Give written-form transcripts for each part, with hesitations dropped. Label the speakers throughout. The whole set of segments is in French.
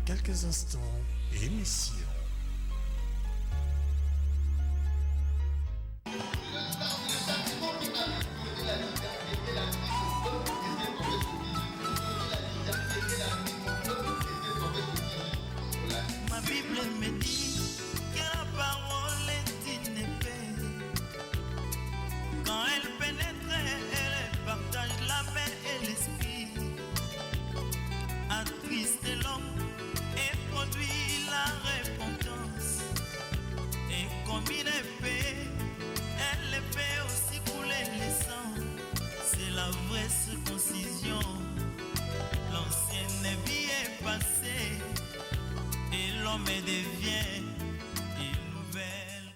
Speaker 1: quelques instants, émission.
Speaker 2: Ma Bible me dit que la parole est une épée. Quand elle pénètre, elle partage la paix et l'esprit. Attriste l'homme et produit la repentance. Et comme une épée, elle fait aussi couler le sang. C'est la vraie circoncision. L'ancienne vie est passée et l'homme devient une nouvelle.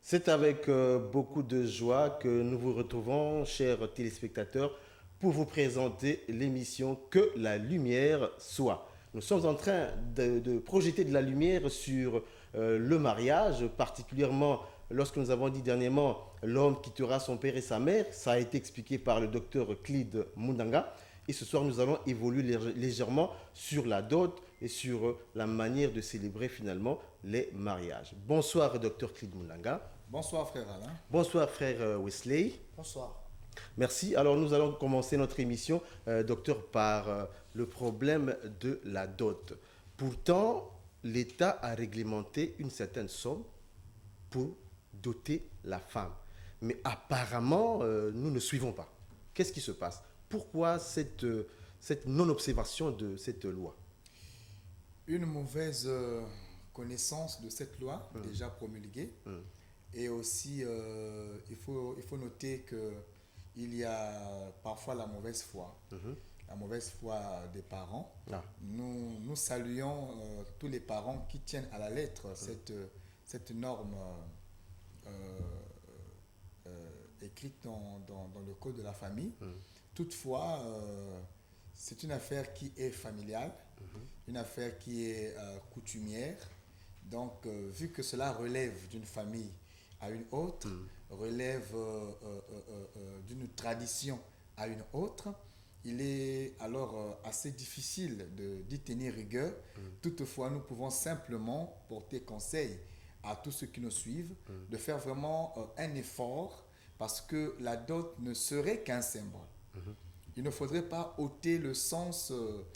Speaker 3: C'est avec beaucoup de joie que nous vous retrouvons, chers téléspectateurs, pour vous présenter l'émission Que la lumière soit. Nous sommes en train de projeter de la lumière sur le mariage, particulièrement lorsque nous avons dit dernièrement l'homme quittera son père et sa mère. Ça a été expliqué par le docteur Clide Mundanga. Et ce soir, nous allons évoluer légèrement sur la dot et sur la manière de célébrer finalement les mariages. Bonsoir, docteur Clide Mundanga.
Speaker 4: Bonsoir frère Alain.
Speaker 3: Bonsoir, frère Wesley.
Speaker 4: Bonsoir.
Speaker 3: Merci. Alors, nous allons commencer notre émission, docteur, par le problème de la dot. Pourtant, l'État a réglementé une certaine somme pour doter la femme. Mais apparemment, nous ne suivons pas. Qu'est-ce qui se passe? Pourquoi cette non-observation de cette loi?
Speaker 4: Une mauvaise connaissance de cette loi déjà promulguée. Et aussi, il faut noter qu'il y a parfois la mauvaise foi. La mauvaise foi des parents. Nous saluons tous les parents qui tiennent à la lettre cette norme écrite dans le code de la famille. Toutefois, c'est une affaire qui est familiale, une affaire qui est coutumière. Donc, vu que cela relève d'une famille à une autre, relève d'une tradition à une autre, il est alors assez difficile d'y tenir rigueur. Toutefois, nous pouvons simplement porter conseil à tous ceux qui nous suivent de faire vraiment un effort parce que la dot ne serait qu'un symbole. Il ne faudrait pas ôter le sens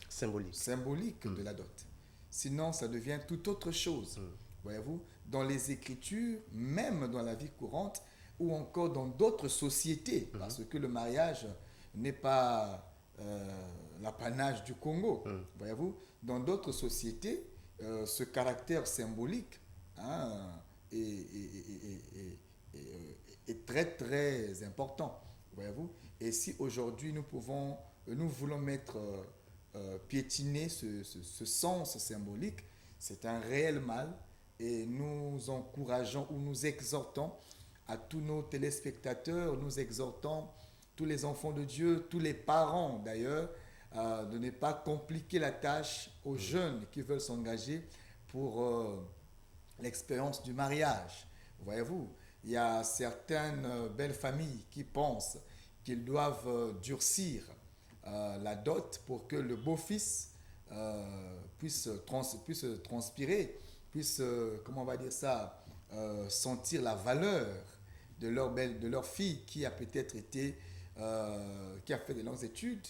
Speaker 4: symbolique de la dot. Sinon, ça devient tout autre chose. Voyez-vous, dans les Écritures, même dans la vie courante, ou encore dans d'autres sociétés, parce que le mariage n'est pas l'apanage du Congo. Voyez-vous, dans d'autres sociétés, ce caractère symbolique est très très important. Voyez-vous, et si aujourd'hui nous voulons piétiner ce sens symbolique, c'est un réel mal. Et nous encourageons ou nous exhortons à tous nos téléspectateurs, nous exhortons tous les enfants de Dieu, tous les parents d'ailleurs, de ne pas compliquer la tâche aux jeunes qui veulent s'engager pour l'expérience du mariage. Voyez-vous, il y a certaines belles familles qui pensent qu'ils doivent durcir la dot pour que le beau-fils puisse transpirer, puisse, comment on va dire ça, sentir la valeur de leur fille qui a peut-être été, qui a fait de longues études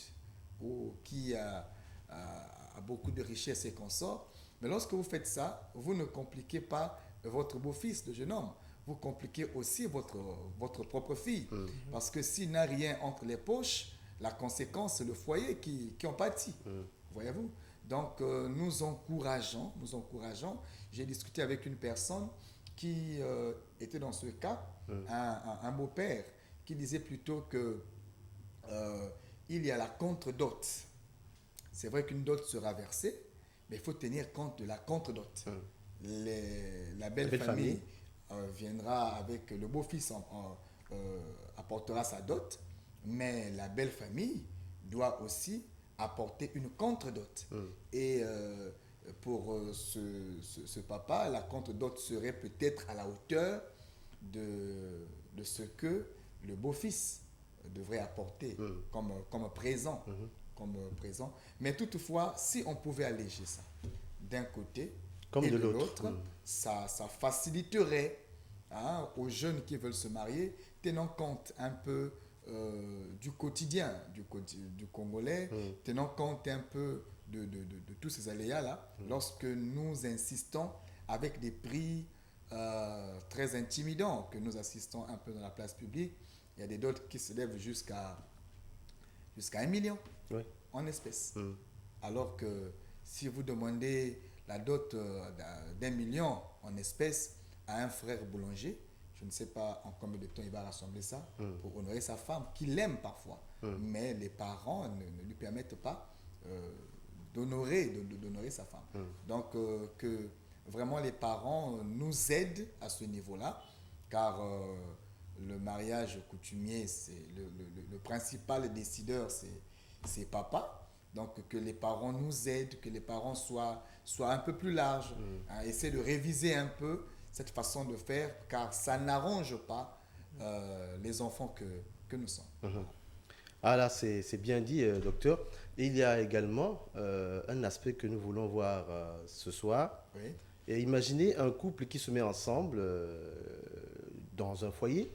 Speaker 4: ou qui a beaucoup de richesses et consorts. Mais lorsque vous faites ça, vous ne compliquez pas votre beau-fils, le jeune homme. Vous compliquez aussi votre propre fille. Parce que s'il n'a rien entre les poches, la conséquence, c'est le foyer qui en pâtit. Voyez-vous? Donc, nous encourageons. J'ai discuté avec une personne qui était dans ce cas, un beau-père, qui disait plutôt que il y a la contre-dot. C'est vrai qu'une dot sera versée, mais il faut tenir compte de la contre-dot. La belle famille viendra avec le beau-fils, apportera sa dot, mais la belle famille doit aussi apporter une contre-dot. Et pour ce papa, la contre-dot serait peut-être à la hauteur de ce que le beau-fils devrait apporter comme présent. Mais toutefois, si on pouvait alléger ça d'un côté
Speaker 3: Comme
Speaker 4: et
Speaker 3: de
Speaker 4: de
Speaker 3: l'autre.
Speaker 4: l'autre, ça faciliterait aux jeunes qui veulent se marier, tenant compte un peu du quotidien du Congolais, tenant compte un peu de tous ces aléas-là, lorsque nous insistons avec des prix très intimidants, que nous assistons un peu dans la place publique. Il y a des dots qui s'élèvent jusqu'à 1 million
Speaker 3: Oui.
Speaker 4: en espèces. Alors que si vous demandez la dot d'1 million en espèces à un frère boulanger, je ne sais pas en combien de temps il va rassembler ça pour honorer sa femme, qu'il aime parfois. Mais les parents ne lui permettent pas d'honorer sa femme. Donc, que vraiment les parents nous aident à ce niveau-là, car le mariage coutumier, c'est le principal décideur, c'est papa. Donc, que les parents nous aident, que les parents soient un peu plus larges, essayer de réviser un peu cette façon de faire, car ça n'arrange pas les enfants que nous sommes.
Speaker 3: Ah là, c'est bien dit, docteur. Et il y a également un aspect que nous voulons voir ce soir.
Speaker 4: Oui.
Speaker 3: Et imaginez un couple qui se met ensemble dans un foyer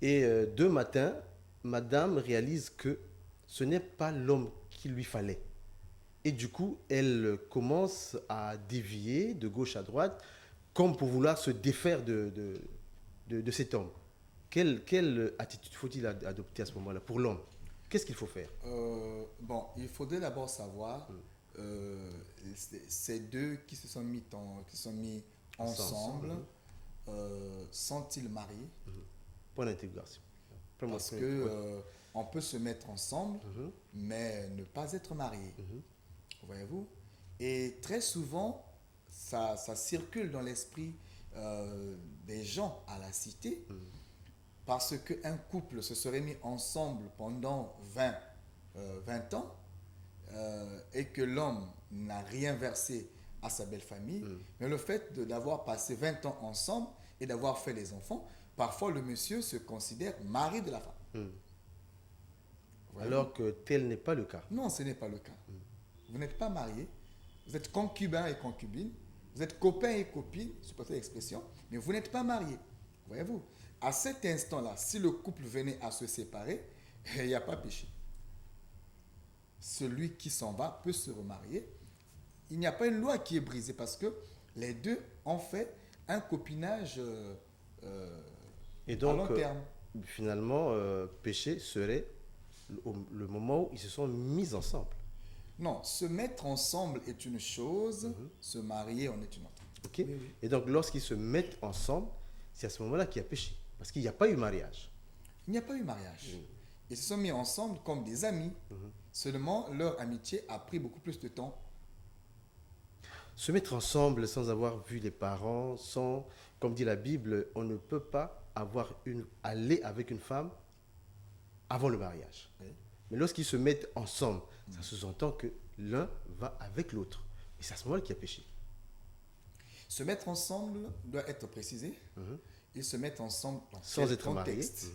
Speaker 3: et deux matins, madame réalise que ce n'est pas l'homme qu'il lui fallait. Et du coup, elle commence à dévier de gauche à droite comme pour vouloir se défaire de cet homme. Quelle attitude faut-il adopter à ce moment-là pour l'homme? Qu'est-ce qu'il faut faire?
Speaker 4: Bon, il faudrait d'abord savoir ces deux qui se sont mis ensemble, sont-ils mariés?
Speaker 3: Point d'intégration.
Speaker 4: Parce que on peut se mettre ensemble, mais ne pas être marié. Voyez-vous? Et très souvent, ça circule dans l'esprit des gens à la cité, parce qu'un couple se serait mis ensemble pendant 20 ans et que l'homme n'a rien versé à sa belle famille, mais le fait d'avoir passé 20 ans ensemble et d'avoir fait des enfants, parfois le monsieur se considère mari de la femme.
Speaker 3: Alors que tel n'est pas le cas.
Speaker 4: Non, ce n'est pas le cas. Vous n'êtes pas marié, vous êtes concubin et concubine, vous êtes copain et copine, c'est pas cette expression, mais vous n'êtes pas marié. Voyez-vous? À cet instant-là, si le couple venait à se séparer, il n'y a pas péché. Celui qui s'en va peut se remarier. Il n'y a pas une loi qui est brisée parce que les deux ont fait un copinage
Speaker 3: Et donc,
Speaker 4: à long terme.
Speaker 3: Finalement, péché serait le moment où ils se sont mis ensemble.
Speaker 4: Non, se mettre ensemble est une chose, se marier en est une autre.
Speaker 3: Ok. Et donc, lorsqu'ils se mettent ensemble, c'est à ce moment-là qu'il y a péché. Parce qu'il n'y a pas eu mariage.
Speaker 4: Il n'y a pas eu mariage. Ils se sont mis ensemble comme des amis. Seulement, leur amitié a pris beaucoup plus de temps.
Speaker 3: Se mettre ensemble sans avoir vu les parents, sans, comme dit la Bible, on ne peut pas aller avec une femme avant le mariage.
Speaker 4: Oui.
Speaker 3: Mais lorsqu'ils se mettent ensemble, ça sous-entend que l'un va avec l'autre. Et c'est à ce moment-là qu'il y a péché.
Speaker 4: Se mettre ensemble doit être précisé. Ils se mettent ensemble dans
Speaker 3: Sans
Speaker 4: quel
Speaker 3: être mariés.
Speaker 4: contexte?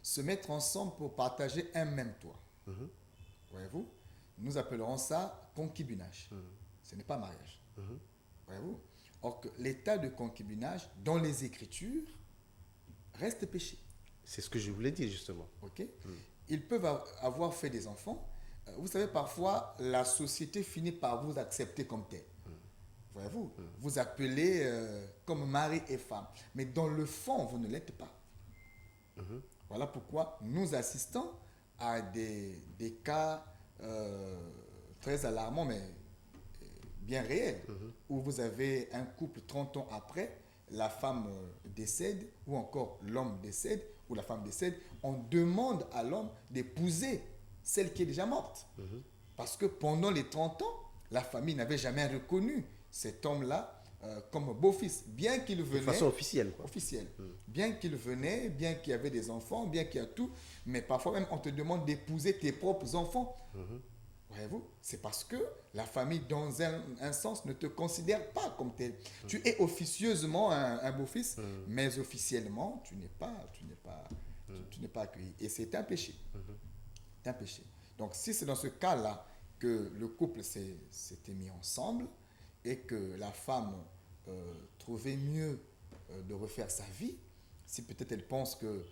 Speaker 4: Se mettre ensemble pour partager un même toit. Voyez-vous? Nous appellerons ça concubinage. Ce n'est pas mariage. Voyez-vous? Or que l'état de concubinage dans les Écritures reste péché.
Speaker 3: C'est ce que je voulais dire justement.
Speaker 4: Ok? Ils peuvent avoir fait des enfants. Vous savez, parfois, la société finit par vous accepter comme tel. Voyez-vous? Vous appelez comme mari et femme. Mais dans le fond, vous ne l'êtes pas. Voilà pourquoi nous assistons à des cas très alarmants, mais bien réels, où vous avez un couple 30 ans après, la femme décède, ou encore l'homme décède, ou la femme décède, on demande à l'homme d'épouser celle qui est déjà morte. Parce que pendant les 30 ans, la famille n'avait jamais reconnu cet homme-là comme beau-fils, bien qu'il venait...
Speaker 3: De façon officielle, quoi.
Speaker 4: Officielle. Bien qu'il venait, bien qu'il y avait des enfants, bien qu'il y a tout, mais parfois même on te demande d'épouser tes propres enfants. Voyez-vous? C'est parce que la famille, dans un sens, ne te considère pas comme tel. Tu es officieusement un beau-fils, mais officiellement, tu n'es pas accueilli. Et c'est un péché. C'est un péché. Donc, si c'est dans ce cas-là que le couple s'était mis ensemble, et que la femme trouvait mieux de refaire sa vie, si peut-être elle pense que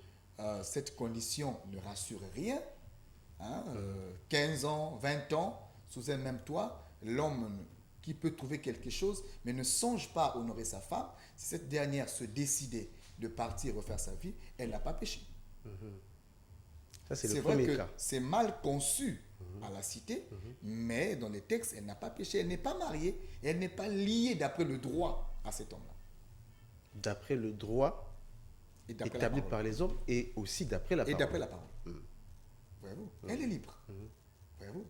Speaker 4: cette condition ne rassure rien, hein, 15 ans, 20 ans, sous un même toit, l'homme qui peut trouver quelque chose, mais ne songe pas à honorer sa femme, si cette dernière se décidait de partir refaire sa vie, elle n'a pas péché.
Speaker 3: Ça, c'est le
Speaker 4: C'est vrai
Speaker 3: premier
Speaker 4: que
Speaker 3: cas.
Speaker 4: c'est mal conçu à la cité, mais dans les textes, elle n'a pas péché, elle n'est pas mariée, et elle n'est pas liée d'après le droit à cet homme-là.
Speaker 3: D'après le droit
Speaker 4: Et d'après la
Speaker 3: établi
Speaker 4: parole.
Speaker 3: par les hommes et aussi d'après la
Speaker 4: Et
Speaker 3: parole.
Speaker 4: d'après la parole. Voyez-vous, elle est libre. Voyez-vous.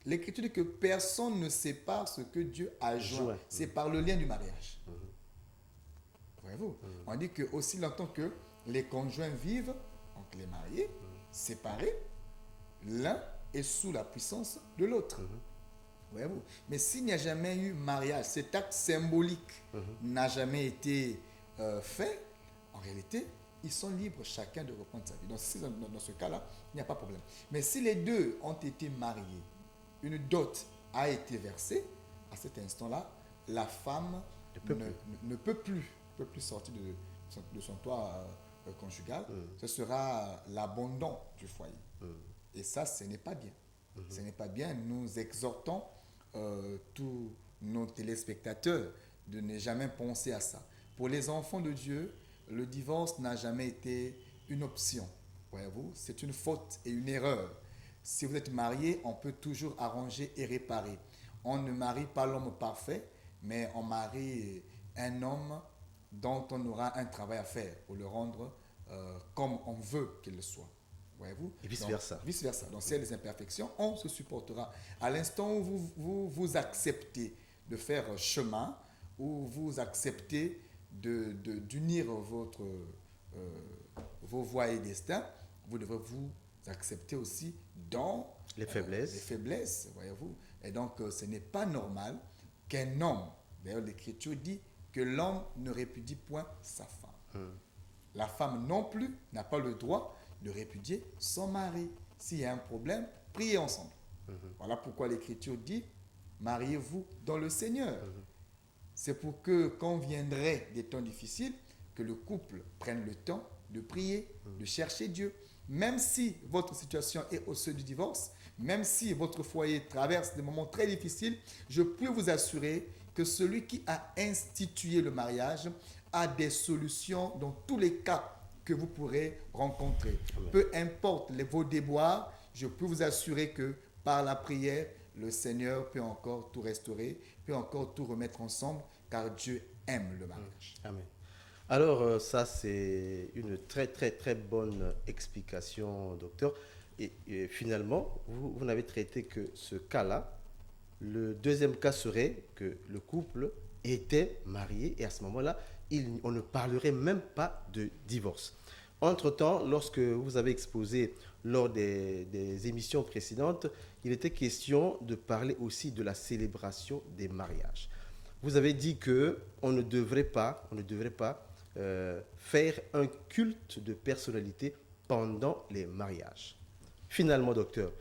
Speaker 4: L'Écriture dit que personne ne sépare ce que Dieu a joint.
Speaker 3: Joint.
Speaker 4: C'est par le lien du mariage. Voyez-vous. On dit que aussi longtemps que les conjoints vivent, donc les mariés, séparés, l'un est sous la puissance de l'autre. Voyez-vous. Mais s'il n'y a jamais eu mariage, cet acte symbolique n'a jamais été fait, en réalité, ils sont libres chacun de reprendre sa vie. Donc, si dans ce cas-là, il n'y a pas de problème. Mais si les deux ont été mariés, une dot a été versée, à cet instant-là, la femme ne peut plus sortir de son toit conjugal. Ce sera l'abandon du foyer. Et ça, ce n'est pas bien. Ce n'est pas bien. Nous exhortons tous nos téléspectateurs de ne jamais penser à ça. Pour les enfants de Dieu, le divorce n'a jamais été une option. Voyez-vous, c'est une faute et une erreur. Si vous êtes marié, on peut toujours arranger et réparer. On ne marie pas l'homme parfait, mais on marie un homme dont on aura un travail à faire pour le rendre comme on veut qu'il soit. Voyez-vous?
Speaker 3: Et vice-versa.
Speaker 4: Donc, vice-versa. Donc, s'il y a des imperfections, on se supportera. À l'instant où vous acceptez de faire chemin, où vous acceptez d'unir vos voies et destins, vous devrez vous accepter aussi dans
Speaker 3: Les faiblesses.
Speaker 4: voyez-vous. Et donc, ce n'est pas normal qu'un homme, d'ailleurs l'Écriture dit que l'homme ne répudie point sa femme. La femme non plus n'a pas le droit de répudier son mari. S'il y a un problème, priez ensemble. Voilà pourquoi l'Écriture dit, mariez-vous dans le Seigneur. C'est pour que quand viendrait des temps difficiles, que le couple prenne le temps de prier, de chercher Dieu. Même si votre situation est au seuil du divorce, même si votre foyer traverse des moments très difficiles, je peux vous assurer que celui qui a institué le mariage a des solutions dans tous les cas que vous pourrez rencontrer.
Speaker 3: Amen.
Speaker 4: Peu importe vos déboires, je peux vous assurer que par la prière, le Seigneur peut encore tout restaurer, peut encore tout remettre ensemble, car Dieu aime le mariage.
Speaker 3: Amen. Alors, ça, c'est une très, très, très bonne explication, docteur. Et finalement, vous n'avez traité que ce cas-là. Le deuxième cas serait que le couple était marié et à ce moment-là, on ne parlerait même pas de divorce. Entre-temps, lorsque vous avez exposé lors des émissions précédentes, il était question de parler aussi de la célébration des mariages. Vous avez dit qu'on ne devrait pas faire un culte de personnalité pendant les mariages. Finalement, docteur,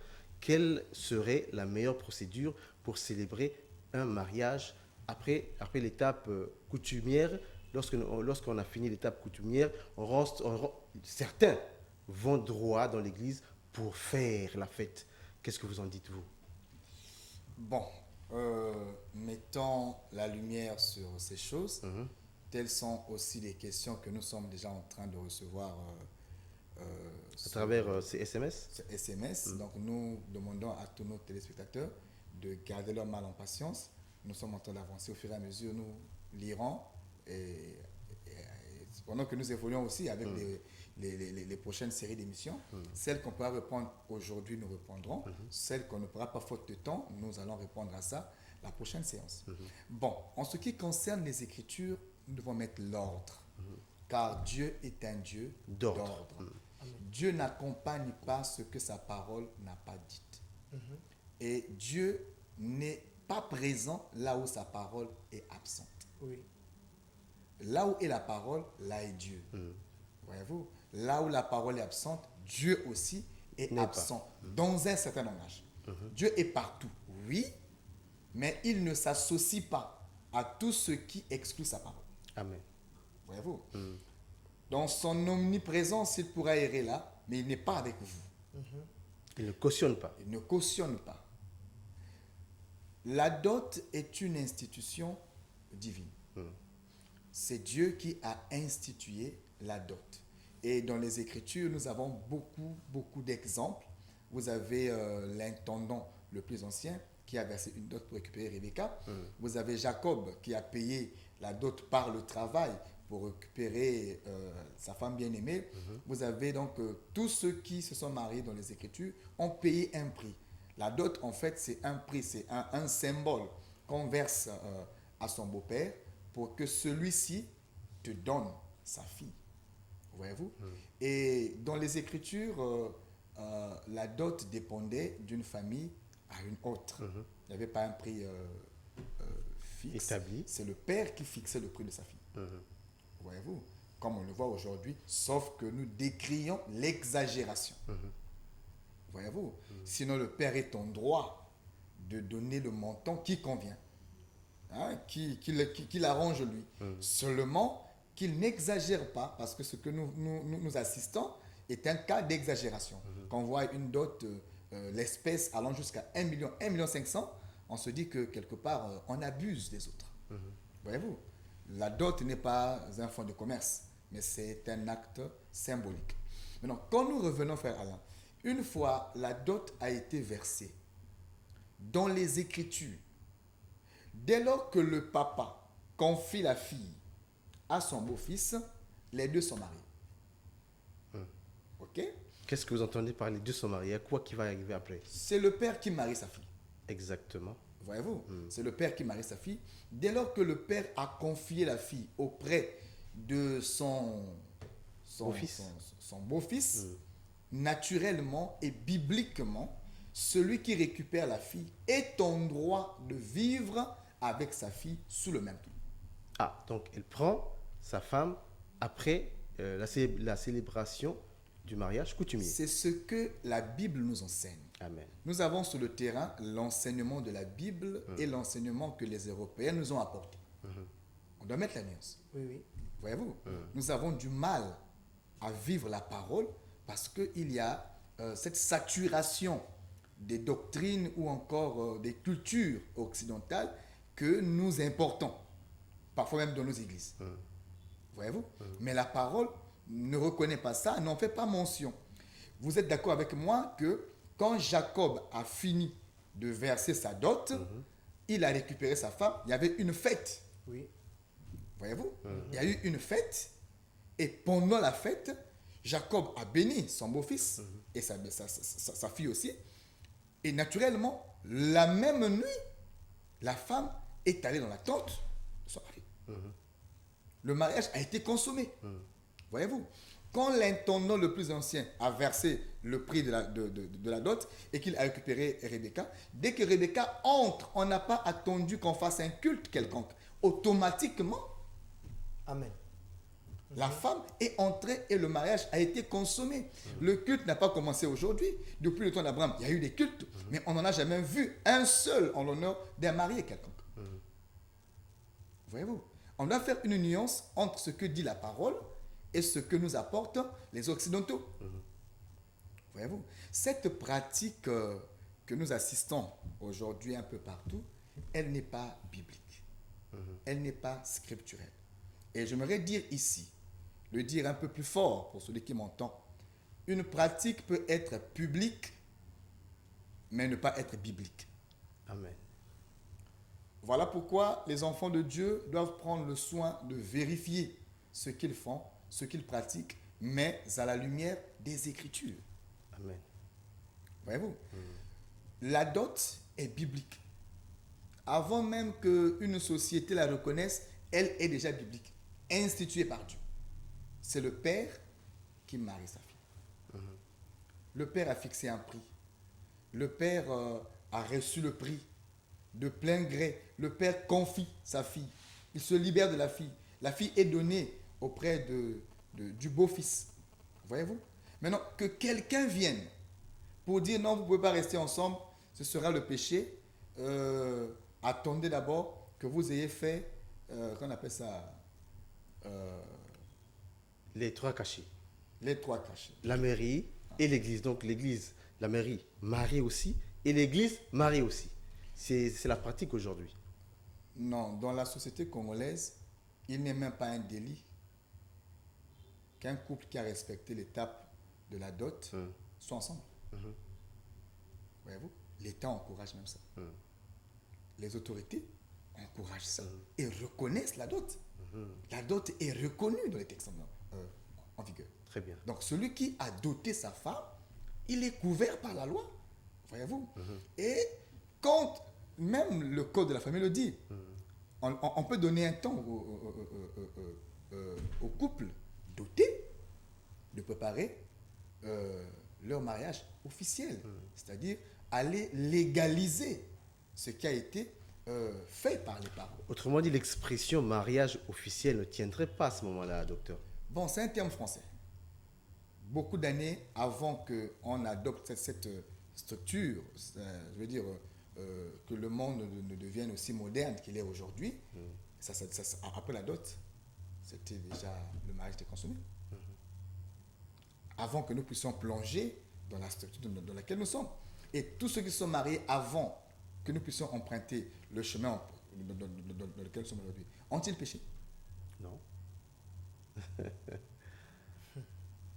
Speaker 3: quelle serait la meilleure procédure pour célébrer un mariage après l'étape coutumière? Lorsqu'on a fini l'étape coutumière, certains vont droit dans l'église pour faire la fête. Qu'est-ce que vous en dites, vous?
Speaker 4: Bon, mettons la lumière sur ces choses. Telles sont aussi les questions que nous sommes déjà en train de recevoir
Speaker 3: À travers ces SMS?
Speaker 4: ce SMS. Donc, nous demandons à tous nos téléspectateurs de garder leur mal en patience. Nous sommes en train d'avancer au fur et à mesure. Nous lirons et pendant que nous évoluons aussi avec les prochaines séries d'émissions. Celles qu'on pourra répondre aujourd'hui, nous répondrons. Celles qu'on ne pourra pas faute de temps, nous allons répondre à ça la prochaine séance. Bon, en ce qui concerne les Écritures, nous devons mettre l'ordre. Car Dieu est un Dieu d'ordre. Dieu n'accompagne pas ce que sa parole n'a pas dit. Et Dieu n'est pas présent là où sa parole est absente.
Speaker 5: Oui.
Speaker 4: Là où est la parole, là est Dieu. Voyez-vous? Là où la parole est absente, Dieu aussi est absent dans un certain langage. Dieu est partout, oui, mais il ne s'associe pas à tout ce qui exclut sa parole.
Speaker 3: Amen.
Speaker 4: Voyez-vous? Dans son omniprésence, il pourra errer là, mais il n'est pas avec vous.
Speaker 3: Il ne cautionne pas.
Speaker 4: Il ne cautionne pas. La dot est une institution divine. C'est Dieu qui a institué la dot. Et dans les Écritures, nous avons beaucoup d'exemples. Vous avez l'intendant le plus ancien qui a versé une dot pour récupérer Rebecca. Vous avez Jacob qui a payé la dot par le travail pour récupérer sa femme bien-aimée. Vous avez donc tous ceux qui se sont mariés dans les Écritures ont payé un prix. La dot, en fait, c'est un prix, c'est un symbole qu'on verse à son beau-père pour que celui-ci te donne sa fille. Voyez-vous? Et dans les Écritures, la dot dépendait d'une famille à une autre. Il n'y avait pas un prix fixe.
Speaker 3: Établi.
Speaker 4: C'est le père qui fixait le prix de sa fille. Voyez-vous? Comme on le voit aujourd'hui, sauf que nous décrions l'exagération. Voyez-vous? Sinon, le père est en droit de donner le montant qui convient, hein, qui l'arrange lui. Seulement qu'il n'exagère pas, parce que ce que nous assistons est un cas d'exagération. Quand on voit une dot, l'espèce allant jusqu'à 1 million, 1,5 million, on se dit que quelque part, on abuse des autres. Voyez-vous? La dot n'est pas un fonds de commerce, mais c'est un acte symbolique. Maintenant, quand nous revenons, frère Alain, une fois la dot a été versée dans les Écritures, dès lors que le papa confie la fille à son beau-fils, les deux sont mariés. Ok?
Speaker 3: Qu'est-ce que vous entendez par les deux sont mariés? Quoi qui va arriver après?
Speaker 4: C'est le père qui marie sa fille.
Speaker 3: Exactement.
Speaker 4: Voyez-vous? C'est le père qui marie sa fille. Dès lors que le père a confié la fille auprès de son beau-fils, naturellement et bibliquement, celui qui récupère la fille est en droit de vivre avec sa fille sous le même toit.
Speaker 3: Ah, donc elle prend sa femme après la célébration du mariage coutumier.
Speaker 4: C'est ce que la Bible nous enseigne.
Speaker 3: Amen.
Speaker 4: Nous avons sur le terrain l'enseignement de la Bible et l'enseignement que les Européens nous ont apporté. On doit mettre la nuance.
Speaker 5: Oui.
Speaker 4: Voyez-vous, nous avons du mal à vivre la parole parce qu'il y a cette saturation des doctrines ou encore des cultures occidentales que nous importons, parfois même dans nos églises. Voyez-vous? Mais la parole ne reconnaît pas ça, n'en fait pas mention. Vous êtes d'accord avec moi que quand Jacob a fini de verser sa dot, il a récupéré sa femme, il y avait une fête.
Speaker 5: Oui.
Speaker 4: Voyez-vous? Il y a eu une fête et pendant la fête, Jacob a béni son beau-fils et sa fille aussi. Et naturellement, la même nuit, la femme est allée dans la tente de son mari. Le mariage a été consommé. Voyez-vous? Quand l'intendant le plus ancien a versé le prix de la dot et qu'il a récupéré Rebecca, dès que Rebecca entre, on n'a pas attendu qu'on fasse un culte quelconque. Automatiquement,
Speaker 5: Amen.
Speaker 4: la femme est entrée et le mariage a été consommé. Le culte n'a pas commencé aujourd'hui. Depuis le temps d'Abraham, il y a eu des cultes, mais on n'en a jamais vu un seul en l'honneur d'un marié quelconque. Voyez-vous? On doit faire une nuance entre ce que dit la parole et ce que nous apportent les Occidentaux. Voyez-vous? Cette pratique que nous assistons aujourd'hui un peu partout, elle n'est pas biblique. Elle n'est pas scripturelle. Et j'aimerais dire ici, le dire un peu plus fort pour celui qui m'entend, une pratique peut être publique, mais ne pas être biblique.
Speaker 3: Amen.
Speaker 4: Voilà pourquoi les enfants de Dieu doivent prendre le soin de vérifier ce qu'ils font, ce qu'ils pratiquent, mais à la lumière des Écritures.
Speaker 3: Amen.
Speaker 4: Voyez-vous? La dot est biblique. Avant même qu'une société la reconnaisse, elle est déjà biblique, instituée par Dieu. C'est le père qui marie sa fille. Le père a fixé un prix. Le père a reçu le prix de plein gré. Le père confie sa fille. Il se libère de la fille. La fille est donnée auprès du beau-fils. Voyez-vous? Maintenant, que quelqu'un vienne pour dire non, vous ne pouvez pas rester ensemble, ce sera le péché. Attendez d'abord que vous ayez fait, qu'on appelle ça,
Speaker 3: Les trois cachés.
Speaker 4: les trois cachets.
Speaker 3: La mairie et l'église. Donc l'église, la mairie, marie aussi. Et l'église, marie aussi. C'est la pratique aujourd'hui.
Speaker 4: Non, dans la société congolaise, il n'est même pas un délit qu'un couple qui a respecté l'étape de la dot soit ensemble. Voyez-vous, l'État encourage même ça. Les autorités encouragent ça et reconnaissent la dot. La dot est reconnue dans les textes en vigueur.
Speaker 3: Très bien.
Speaker 4: Donc celui qui a doté sa femme, il est couvert par la loi. Voyez-vous. Et quand même le code de la famille le dit, on peut donner un temps au couple doté de préparer leur mariage officiel. C'est-à-dire aller légaliser ce qui a été fait par les parents.
Speaker 3: Autrement dit, l'expression mariage officiel ne tiendrait pas à ce moment-là, docteur.
Speaker 4: Bon, c'est un terme français. Beaucoup d'années avant qu'on adopte cette structure, je veux dire, que le monde ne devienne aussi moderne qu'il est aujourd'hui, après la dot, c'était déjà, le mariage était consommé. Avant que nous puissions plonger dans la structure dans laquelle nous sommes. Et tous ceux qui sont mariés avant que nous puissions emprunter le chemin dans lequel nous sommes aujourd'hui, ont-ils péché?
Speaker 3: Non.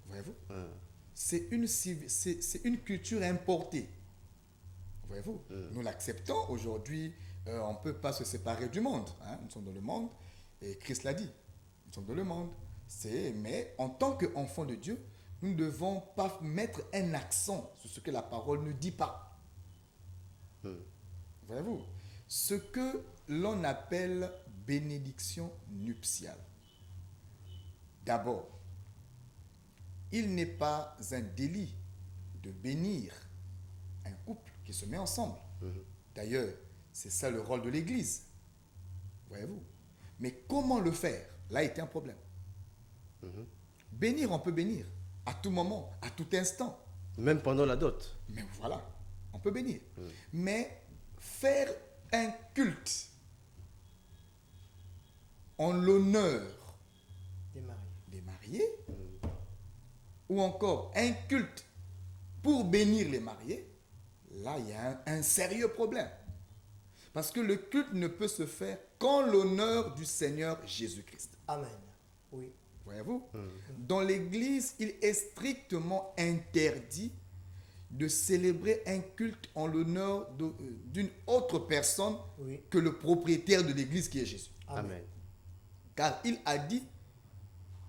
Speaker 4: Voyez-vous? C'est une culture importée. Voyez-vous? Nous l'acceptons aujourd'hui. On ne peut pas se séparer du monde. Hein? Nous sommes dans le monde. Et Christ l'a dit. Nous sommes dans le monde. Mais en tant qu'enfants de Dieu, nous ne devons pas mettre un accent sur ce que la parole ne dit pas. Voyez-vous? Ce que l'on appelle bénédiction nuptiale. D'abord, il n'est pas un délit de bénir un couple qui se met ensemble. D'ailleurs, c'est ça le rôle de l'Église. Voyez-vous? Mais comment le faire? Là est un problème. Bénir, on peut bénir à tout moment, à tout instant.
Speaker 3: Même pendant la dot.
Speaker 4: Mais voilà, on peut bénir. Mais faire un culte en l'honneur des mariés, ou encore un culte pour bénir les mariés, là il y a un sérieux problème. Parce que le culte ne peut se faire qu'en l'honneur du Seigneur Jésus-Christ.
Speaker 5: Amen. Oui.
Speaker 4: Voyez-vous? Dans l'Église, il est strictement interdit de célébrer un culte en l'honneur d'une autre personne que le propriétaire de l'Église qui est Jésus.
Speaker 3: Amen.
Speaker 4: Car il a dit,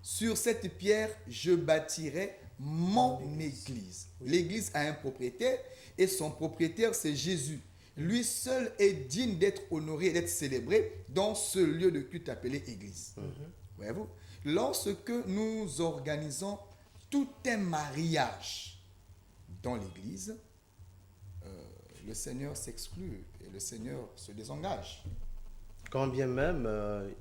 Speaker 4: sur cette pierre, je bâtirai mon Église. L'Église a un propriétaire et son propriétaire, c'est Jésus. Lui seul est digne d'être honoré et d'être célébré dans ce lieu de culte appelé Église. Voyez-vous? Lorsque nous organisons tout un mariage dans l'Église, le Seigneur s'exclut et le Seigneur se désengage.
Speaker 3: Quand bien même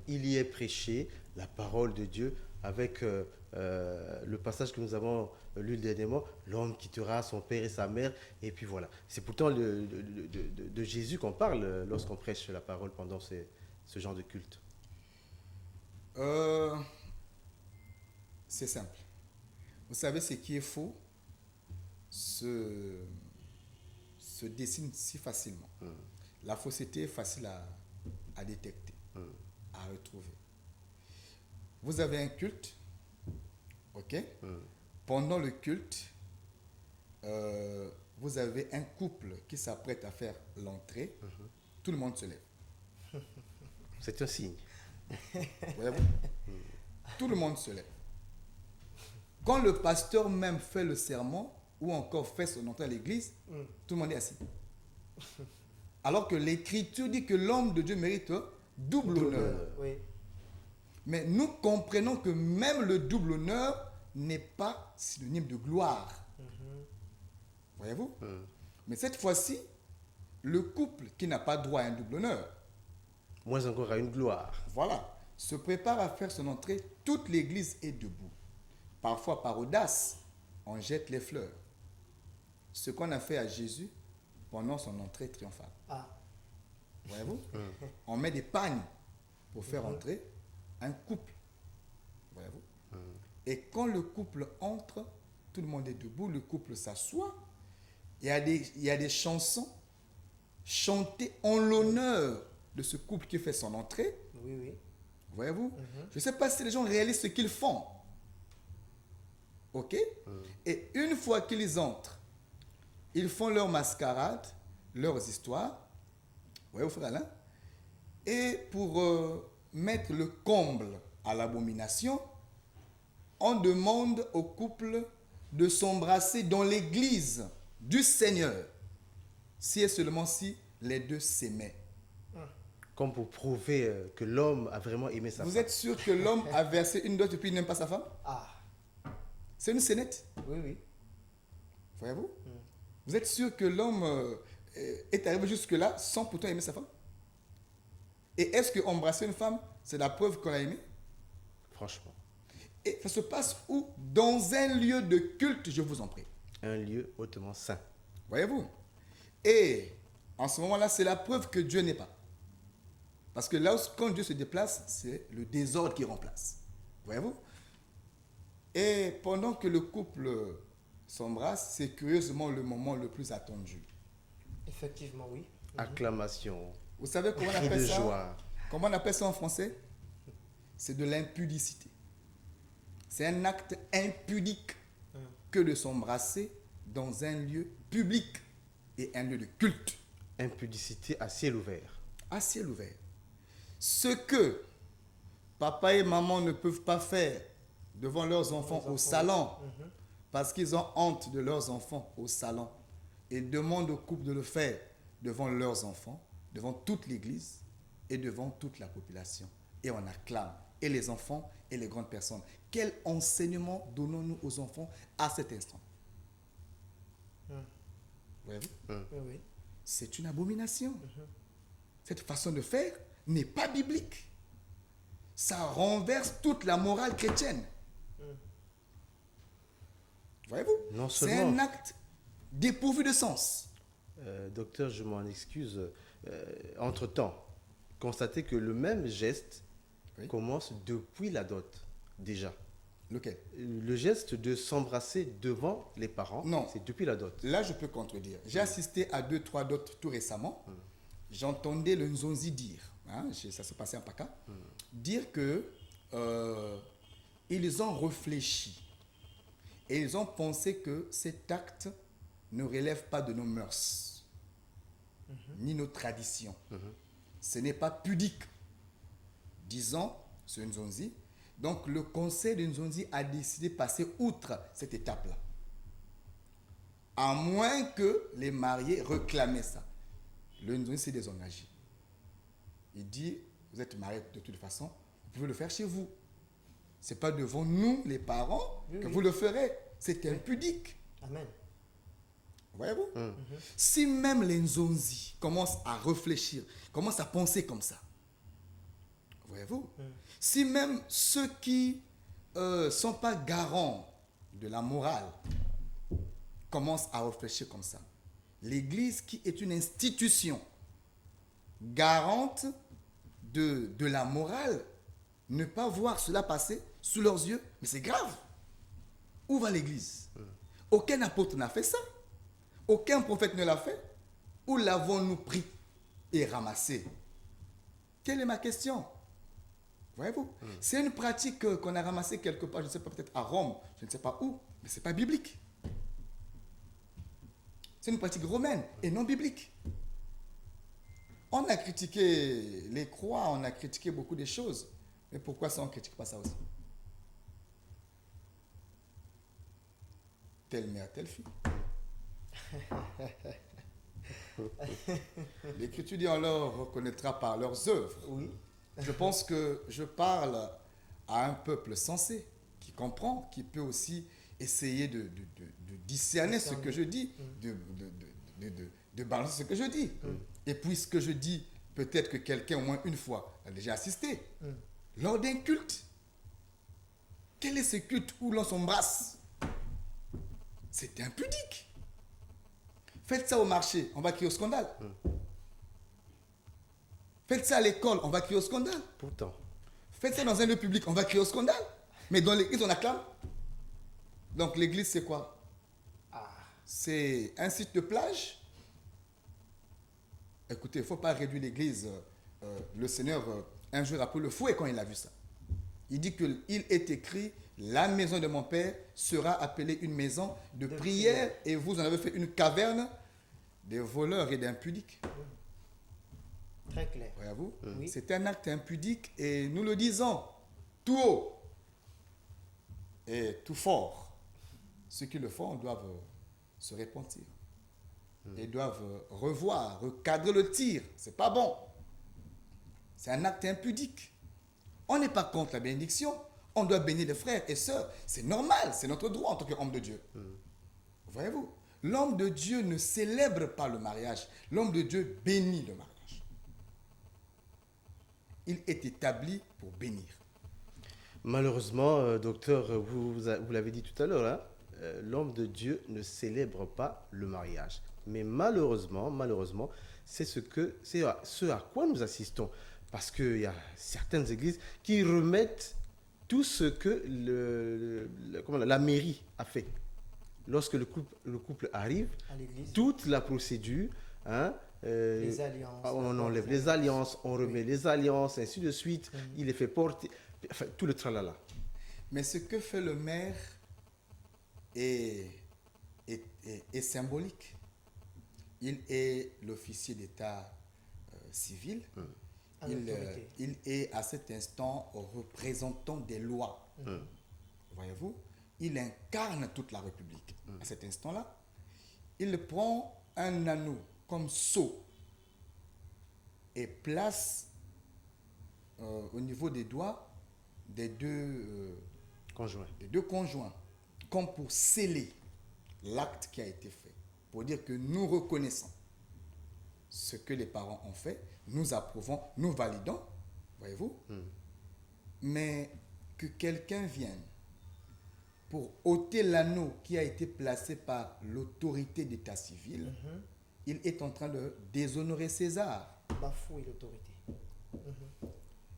Speaker 3: il y est prêché la parole de Dieu avec le passage que nous avons lu dernièrement, l'homme quittera son père et sa mère, et puis voilà. C'est pourtant de Jésus qu'on parle lorsqu'on prêche la parole pendant ce genre de culte.
Speaker 4: C'est simple. Vous savez, ce qui est faux se dessine si facilement. La fausseté est facile à détecter, à retrouver. Vous avez un culte, ok? Pendant le culte, vous avez un couple qui s'apprête à faire l'entrée. Tout le monde se lève.
Speaker 3: C'est un signe.
Speaker 4: Voyez-vous? Tout le monde se lève. Quand le pasteur même fait le sermon ou encore fait son entrée à l'église, tout le monde est assis. Alors que l'Écriture dit que l'homme de Dieu mérite double honneur.
Speaker 5: Oui.
Speaker 4: Mais nous comprenons que même le double honneur n'est pas synonyme de gloire. Voyez-vous? Mais cette fois-ci, le couple qui n'a pas droit à un double honneur,
Speaker 3: Moins encore à une gloire.
Speaker 4: voilà, se prépare à faire son entrée. Toute l'église est debout. Parfois, par audace, on jette les fleurs. Ce qu'on a fait à Jésus pendant son entrée triomphale.
Speaker 5: Ah.
Speaker 4: Voyez-vous? On met des pagnes pour faire entrer un couple. Voyez-vous? Et quand le couple entre, tout le monde est debout, le couple s'assoit. Il y a des chansons chantées en l'honneur de ce couple qui fait son entrée.
Speaker 5: Oui, oui.
Speaker 4: Voyez-vous? Je ne sais pas si les gens réalisent ce qu'ils font. OK? Et une fois qu'ils entrent, ils font leur mascarade, leurs histoires. Voyez-vous, frère Alain? Et pour mettre le comble à l'abomination, on demande au couple de s'embrasser dans l'église du Seigneur, si et seulement si les deux s'aimaient.
Speaker 3: Comme pour prouver que l'homme a vraiment aimé sa
Speaker 4: Vous
Speaker 3: femme.
Speaker 4: êtes sûr que l'homme a versé une dot et puis il n'aime pas sa femme?
Speaker 5: Ah,
Speaker 4: C'est une scénette.
Speaker 5: oui, oui.
Speaker 4: Voyez-vous? Vous êtes sûr que l'homme est arrivé jusque-là sans pourtant aimer sa femme? Et est-ce qu'embrasser une femme, c'est la preuve qu'on l'a aimé?
Speaker 3: Franchement.
Speaker 4: Et ça se passe où? Dans un lieu de culte, je vous en prie.
Speaker 3: Un lieu hautement saint.
Speaker 4: Voyez-vous? Et en ce moment-là, c'est la preuve que Dieu n'est pas. Parce que là, quand Dieu se déplace, c'est le désordre qui remplace. Voyez-vous? Et pendant que le couple s'embrasse, c'est curieusement le moment le plus attendu.
Speaker 5: Effectivement, oui.
Speaker 3: Acclamation.
Speaker 4: Vous savez comment on
Speaker 3: Cri
Speaker 4: appelle
Speaker 3: de
Speaker 4: ça?
Speaker 3: joie.
Speaker 4: Comment on appelle ça en français? C'est de l'impudicité. C'est un acte impudique que de s'embrasser dans un lieu public et un lieu de culte.
Speaker 3: Impudicité à ciel ouvert.
Speaker 4: À ciel ouvert. Ce que papa et maman ne peuvent pas faire devant leurs enfants au salon, parce qu'ils ont honte de leurs enfants au salon, et demandent au couple de le faire devant leurs enfants, devant toute l'église et devant toute la population. Et on acclame, et les enfants et les grandes personnes. Quel enseignement donnons-nous aux enfants à cet instant? Voyez-vous?
Speaker 5: Oui, oui.
Speaker 4: C'est une abomination. Cette façon de faire n'est pas biblique. Ça renverse toute la morale chrétienne. Voyez-vous?
Speaker 3: Non
Speaker 4: C'est
Speaker 3: seulement-
Speaker 4: un acte dépourvu de sens.
Speaker 3: Docteur, je m'en excuse. Entre-temps, constatez que le même geste
Speaker 4: Oui.
Speaker 3: commence depuis la dot, déjà.
Speaker 4: Lequel?
Speaker 3: Le geste de s'embrasser devant les parents,
Speaker 4: Non.
Speaker 3: c'est depuis la dot.
Speaker 4: Là, je peux contredire. J'ai assisté à 2-3 d'autres tout récemment. J'entendais le Nzonzi dire, ça s'est passé en Paka, dire que ils ont réfléchi et ils ont pensé que cet acte ne relève pas de nos mœurs, ni nos traditions. Ce n'est pas pudique. Disons, ce Nzonzi. Donc, le conseil de Nzonzi a décidé de passer outre cette étape-là. À moins que les mariés réclamaient ça. Le Nzonzi s'est désengagé. Il dit, vous êtes mariés de toute façon, vous pouvez le faire chez vous. Ce n'est pas devant nous, les parents, que vous le ferez. C'est impudique.
Speaker 5: Amen.
Speaker 4: Voyez-vous? Si même les Nzonzi commencent à réfléchir, commencent à penser comme ça, voyez-vous? Si même ceux qui ne sont pas garants de la morale commencent à réfléchir comme ça, l'Église qui est une institution garante de la morale, ne pas voir cela passer sous leurs yeux, mais c'est grave. Où va l'Église? Aucun apôtre n'a fait ça. Aucun prophète ne l'a fait. Où l'avons-nous pris et ramassé? Quelle est ma question? Voyez-vous? C'est une pratique qu'on a ramassée quelque part, je ne sais pas, peut-être à Rome, je ne sais pas où, mais ce n'est pas biblique. C'est une pratique romaine et non biblique. On a critiqué les croix, on a critiqué beaucoup de choses. Mais pourquoi ça, on ne critique pas ça aussi? Telle mère, telle fille. L'Écriture dit, on leur reconnaîtra par leurs œuvres.
Speaker 5: Oui.
Speaker 4: Je pense que je parle à un peuple sensé, qui comprend, qui peut aussi essayer de discerner ce que je dis, de balancer ce que je dis. Et puisque je dis, peut-être que quelqu'un au moins une fois a déjà assisté, lors d'un culte. Quel est ce culte où l'on s'embrasse? C'est impudique. Faites ça au marché, on va crier au scandale. Faites ça à l'école, on va crier au scandale.
Speaker 3: Pourtant.
Speaker 4: Faites ça dans un lieu public, on va crier au scandale. Mais dans l'église, on acclame. Donc l'église, c'est quoi? C'est un site de plage. Écoutez, il ne faut pas réduire l'église. Le Seigneur, un jour, a pris le fouet quand il a vu ça. Il dit qu'il est écrit, la maison de mon Père sera appelée une maison de prière et vous en avez fait une caverne des voleurs et d'impudiques.
Speaker 5: Très clair.
Speaker 4: Voyez-vous?
Speaker 5: Oui.
Speaker 4: C'est un acte impudique et nous le disons tout haut et tout fort. Ceux qui le font doivent se repentir et doivent revoir, recadrer le tir. C'est pas bon. C'est un acte impudique. On n'est pas contre la bénédiction. On doit bénir les frères et sœurs. C'est normal, c'est notre droit en tant qu'homme de Dieu. Voyez-vous? L'homme de Dieu ne célèbre pas le mariage. L'homme de Dieu bénit le mariage. Il est établi pour bénir.
Speaker 3: Malheureusement, docteur, vous l'avez dit tout à l'heure, hein, l'homme de Dieu ne célèbre pas le mariage. Mais malheureusement, c'est à ce à quoi nous assistons. Parce qu'il y a certaines églises qui remettent tout ce que la mairie a fait. Lorsque le couple arrive,
Speaker 5: À l'église.
Speaker 3: toute la procédure, hein,
Speaker 5: Les alliances.
Speaker 3: on enlève les alliances, on remet les alliances, ainsi de suite. Il est fait porter, enfin, tout le tralala.
Speaker 4: Mais ce que fait le maire est symbolique. Il est l'officier d'État civil.
Speaker 5: En autorité.
Speaker 4: Il est à cet instant représentant des lois. Voyez-vous? Il incarne toute la République. À cet instant-là, il prend un anneau comme sceau et place au niveau des doigts des deux conjoints, comme pour sceller l'acte qui a été fait, pour dire que nous reconnaissons ce que les parents ont fait, nous approuvons, nous validons, voyez-vous, mais que quelqu'un vienne pour ôter l'anneau qui a été placé par l'autorité d'état civil, il est en train de déshonorer César.
Speaker 5: Bafouer l'autorité.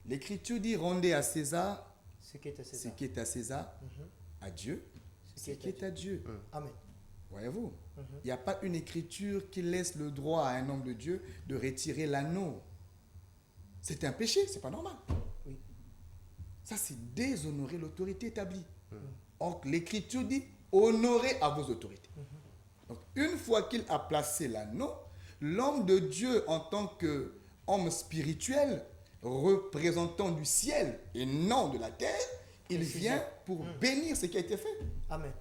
Speaker 4: L'Écriture dit rendez à César
Speaker 5: Ce qui est à
Speaker 4: ce
Speaker 5: César.
Speaker 4: qui est à César, à Dieu ce qui est à Dieu.
Speaker 5: Amen.
Speaker 4: Voyez-vous, il n'y a pas une écriture qui laisse le droit à un homme de Dieu de retirer l'anneau. C'est un péché, c'est pas normal.
Speaker 5: Oui.
Speaker 4: Ça, c'est déshonorer l'autorité établie. Or, l'écriture dit honorez à vos autorités. Donc, une fois qu'il a placé l'anneau, l'homme de Dieu, en tant qu'homme spirituel, représentant du ciel et non de la terre, il vient pour bénir ce qui a été fait.
Speaker 5: Amen.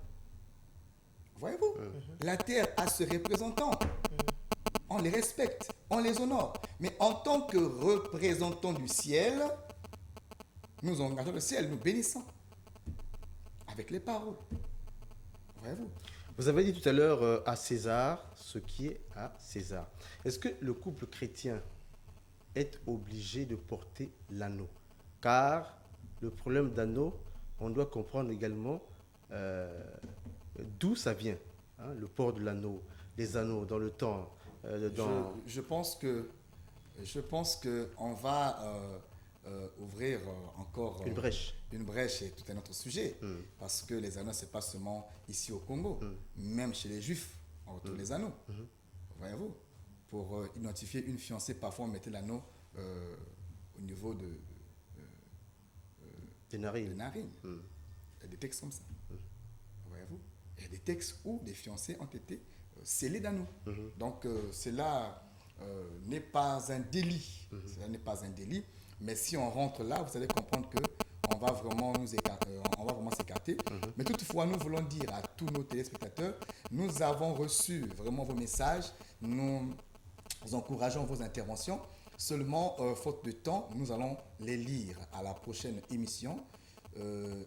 Speaker 4: Voyez-vous, la terre a ses représentants. On les respecte, on les honore. Mais en tant que représentants du ciel, nous engageons le ciel, nous bénissons avec les paroles. Voyez-vous.
Speaker 3: Vous avez dit tout à l'heure à César ce qui est à César. Est-ce que le couple chrétien est obligé de porter l'anneau? Car le problème d'anneau, on doit comprendre également d'où ça vient, hein, le port de l'anneau, les anneaux dans le temps.
Speaker 4: Je pense que on va ouvrir encore
Speaker 3: Une brèche.
Speaker 4: Une brèche est tout un autre sujet, parce que les anneaux, c'est pas seulement ici au Congo, même chez les Juifs, on retrouve les anneaux. Voyez-vous, pour identifier une fiancée, parfois on mettait l'anneau au niveau
Speaker 3: Des
Speaker 4: des
Speaker 3: narines.
Speaker 4: narines. Il y a des textes comme ça. Voyez-vous, il y a des textes où des fiancés ont été scellés d'anneaux. Donc cela n'est pas un délit. Cela n'est pas un délit. Mais si on rentre là, vous allez comprendre que on va vraiment nous écarter, on va vraiment s'écarter. Mais toutefois, nous voulons dire à tous nos téléspectateurs, nous avons reçu vraiment vos messages, nous encourageons vos interventions. Seulement, faute de temps, nous allons les lire à la prochaine émission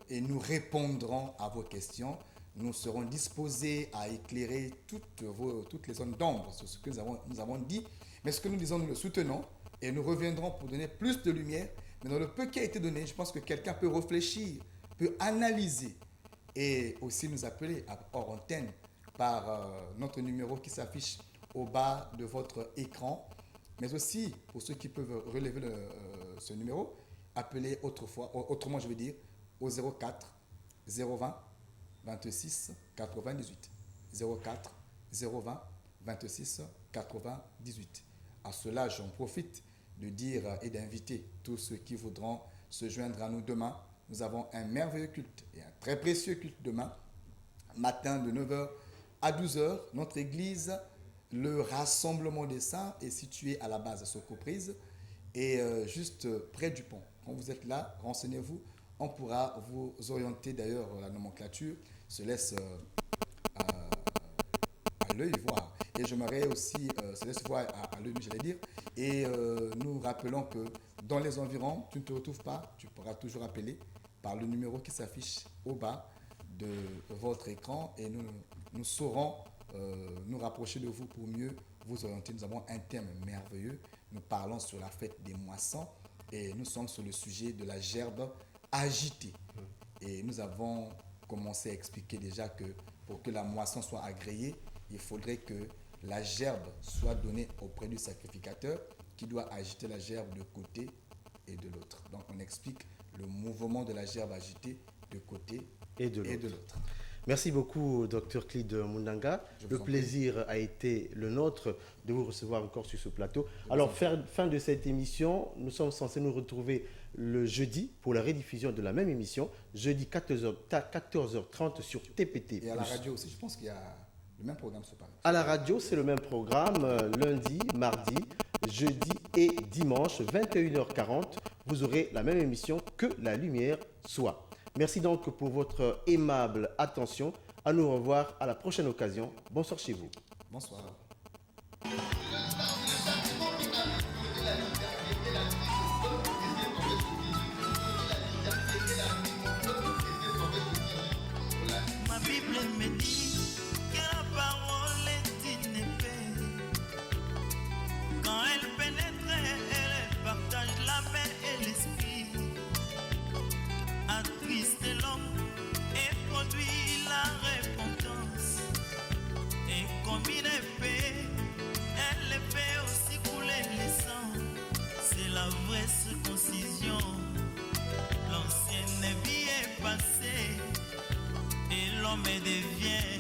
Speaker 4: et nous répondrons à vos questions. Nous serons disposés à éclairer toutes les zones d'ombre sur ce que nous avons dit. Mais ce que nous disons, nous le soutenons et nous reviendrons pour donner plus de lumière. Mais dans le peu qui a été donné, je pense que quelqu'un peut réfléchir, peut analyser et aussi nous appeler hors antenne par notre numéro qui s'affiche au bas de votre écran. Mais aussi, pour ceux qui peuvent relever ce numéro, appelez autrement je veux dire, au 04 020 26 98. 04 020 26 98. À cela, j'en profite de dire et d'inviter tous ceux qui voudront se joindre à nous demain. Nous avons un merveilleux culte et un très précieux culte demain, matin de 9h à 12h. Notre église, le Rassemblement des Saints, est située à la base de Socoprise et juste près du pont. Quand vous êtes là, renseignez-vous. On pourra vous orienter. D'ailleurs, la nomenclature se laisse à l'œil voir. Et j'aimerais aussi, se laisse voir à l'œil, j'allais dire. Et nous rappelons que dans les environs, tu ne te retrouves pas, tu pourras toujours appeler par le numéro qui s'affiche au bas de votre écran et nous saurons nous rapprocher de vous pour mieux vous orienter. Nous avons un thème merveilleux. Nous parlons sur la fête des moissons et nous sommes sur le sujet de la gerbe agitée. Et nous avons commencé à expliquer déjà que pour que la moisson soit agréée, il faudrait que la gerbe soit donnée auprès du sacrificateur qui doit agiter la gerbe de côté et de l'autre. Donc on explique le mouvement de la gerbe agitée de côté et de l'autre.
Speaker 3: Merci beaucoup, Dr Clide Mundanga. Le plaisir a été le nôtre de vous recevoir encore sur ce plateau. Alors, fin de cette émission, nous sommes censés nous retrouver le jeudi pour la rediffusion de la même émission, jeudi 14h30 sur TPT+.
Speaker 4: Et à la radio aussi, je pense qu'il y a le même programme se parle.
Speaker 3: À la radio, c'est le même programme, lundi, mardi, jeudi et dimanche, 21h40. Vous aurez la même émission que La Lumière soit. Merci donc pour votre aimable attention. À nous revoir à la prochaine occasion. Bonsoir chez vous.
Speaker 4: Bonsoir.
Speaker 2: Ma Bible me dit que la parole est une épée. Quand elle pénètre, elle partage la paix et l'esprit. Attriste l'homme et produit la repentance. Et comme une épée, elle fait aussi couler les sangs. C'est la vraie circoncision. L'ancienne vie est passée et l'homme devient